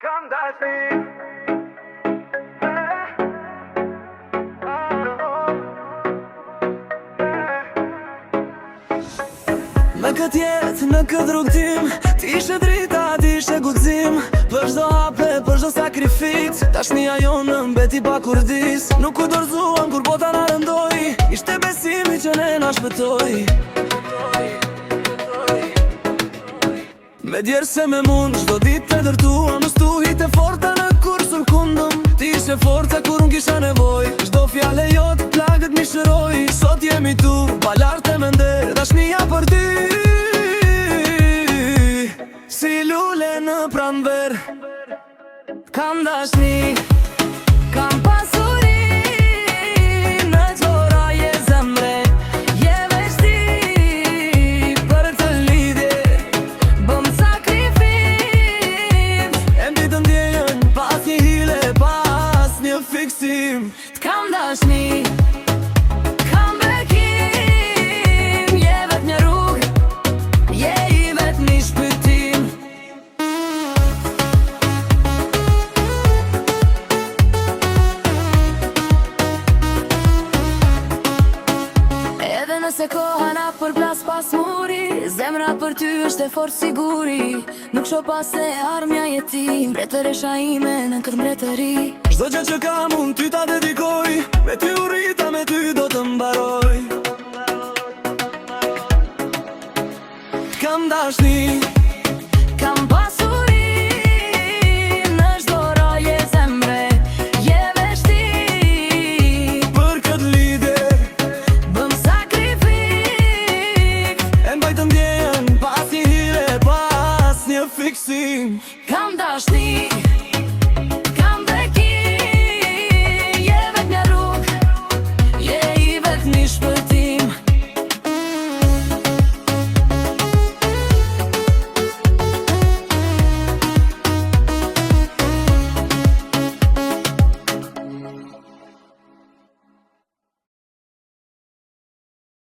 Kam dashni Me këtë jetë, në këtë rrugtim, ti ishe drita, ti ishe guxim. Për çdo hape, për çdo sakrific, dashnia jonë mbeti pa kurdis. Nuk u dorëzuam kur bota na rëndoi, ishte besimi që ne na shpëtoi. Me djerë se me mund, çdo ditë të dërtuam, stu hite forta në kursul kundëm. Ti ishe forca kur unë kisha nevoj, çdo fjale jotë plagët mi shëroj. Sot jemi tu, pa lartë e mender, dashnia për ty. Si lule në pranver, kam dashni, kam pasuri, në qora je zemre, je veshti, për të lidhje, bëm sakrifim, e mbi të ndjenjën, pas një hile, pas një fiksim. T'kam dashni, kam bekim, je vet një rrug, je i vet një shpëtim. Nëse koha na përplas pas muri, zemra për ty është e fort siguri. Nuk sho pas e armja jetim, mbretëresha ime në kërmbretëri. Çdo gjë që kam unë ty ta dedikoj, me ty u rrita, me ty do të mbaroj. Kam dashni, kam pasuri, në çdo raje zemre, je veshti, për këtë lidhje, bëm pas një hire, pas një fiksim. Kam dashni,